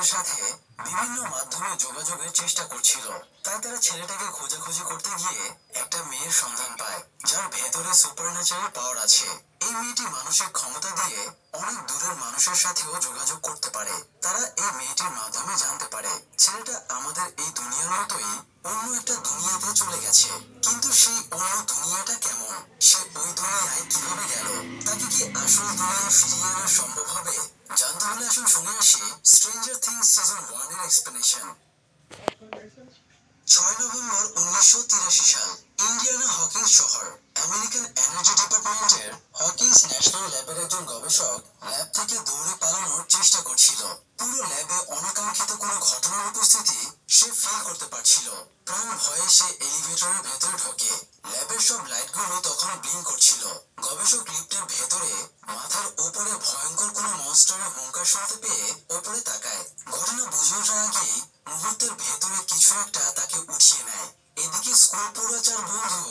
বন্ধুদের সাথে বিভিন্ন মাধ্যমে যোগাযোগের চেষ্টা করছিল। তাই তারা ছেলেটাকে খোঁজাখুঁজি করতে গিয়ে একটা মেয়ের সন্ধান পায়, যার ভেতরে সুপারন্যাচারাল পাওয়ার আছে। এই মেয়েটি মানসিক ক্ষমতা দিয়ে অনেক দূরের মানুষের সাথেও যোগাযোগ করতে পারে। তারা এই মেয়েটির মাধ্যমে জানতে পারে ছেলেটা আমাদের এই দুনিয়ার মতোই অন্য একটা দুনিয়াতে চলে গেছে। কিন্তু সেই অন্য দুনিয়াটা কেমন, সে ওই দুনিয়ায় কিভাবে গেল, তাকে কি আসল দুনিয়ায় ফিরিয়ে আনা সম্ভব হবে? জানতে হলে আসুন শুনে আসি স্ট্রেঞ্জার থিংস সিজন 1 এর এক্সপ্লেনেশন। 6 নভেম্বর 1983 সাল, ইন্ডিয়ানা হকিন্স শহর। আমেরিকান এনার্জি ডিপার্টমেন্টের হকিন্স ন্যাশনাল ল্যাবের একজন গবেষক ল্যাব থেকে দৌড়ে পালানোর চেষ্টা করছিল। পুরো ল্যাবে অনাকাঙ্ক্ষিত কোনো ঘটনার উপস্থিতি সে ফিল করতে পারছিল। প্রাণ ভয়ে সে এলিভেটরের ভেতরে ঢোকে। ল্যাবের সব লাইটগুলো তখন ব্লিঙ্ক করছিল। গবেষক লিফটের ভেতরে মাথার ওপরে ভয়ঙ্কর কোনো মনস্টারের হুঙ্কার শুনতে পেয়ে ওপরে তাকায়। ঘটনা বুঝে ওঠার আগেই মুহূর্তের ভেতরে কিছু একটা তাকে উঠিয়ে নেয়। এদিকে স্কুল পড়ুয়া 4 বন্ধু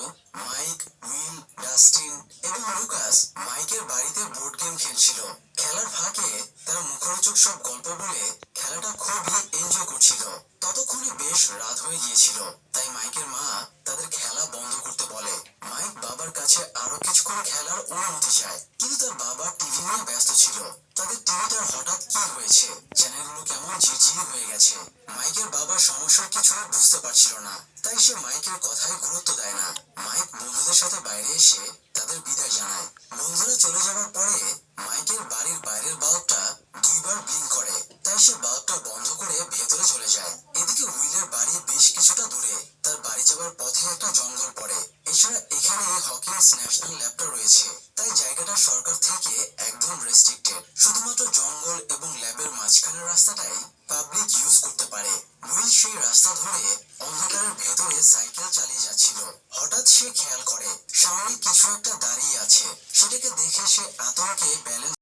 মাইক, উইল, ডাস্টিন এবং লুকাস মাইকের বাড়িতে বোর্ড গেম খেলছিল। খেলার ফাঁকে তারা মুখরোচক সব গল্প বলে খেলাটা খুবই এনজয় করছিল। ততক্ষণে বেশ রাত হয়ে গিয়েছিল, তাই মাইকের মা তাদের খেলা বন্ধ করতে বলে। মাইক বাবার কাছে আরো কিছুক্ষণ খেলার অনুমতি চায়, কিন্তু তার বাবা টিভি নিয়ে ব্যস্ত ছিল। তাদের টিভিটার হঠাৎ কি হয়েছে, চ্যানেলগুলো কেমন ঝিরঝিরি হয়ে গেছে। মাইকের বাবার সমস্যার কিছু আর বুঝতে পারছিল না, তাই সে মাইকের কথায় গুরুত্ব দেয় না। মাইক বন্ধুদের সাথে বাইরে এসে তাদের বিদায় জানায়। বন্ধুরা চলে যাওয়ার পরে মাইকের বাড়ির বাইরের বাল্বটা 2বার ব্লিঙ্ক করে, তাই সে বাল্বটা বন্ধ করে ভেতরে চলে যায়। এদিকে উইলের বাড়ি বেশ কিছুটা দূরে। তার বাড়ি যাওয়ার পথে একটা জঙ্গল পড়ে। এছাড়া এখানে হকিন্স ন্যাশনাল ল্যাবটা রয়েছে, তাই জায়গাটা সরকার থেকে একদম রেস্ট্রিক্টেড। শুধুমাত্র জঙ্গল এবং ল্যাবের মাঝখানের রাস্তাটাই পাবলিক ইউজ করতে পারে। উইল সেই রাস্তা ধরে অন্ধকারের ভেতরে সাইকেল চালিয়ে যাচ্ছিল। হঠাৎ সে খেয়াল করে সামনে কিছু একটা দাঁড়িয়ে আছে। সেটাকে দেখে সে আতঙ্কে ব্যালেন্স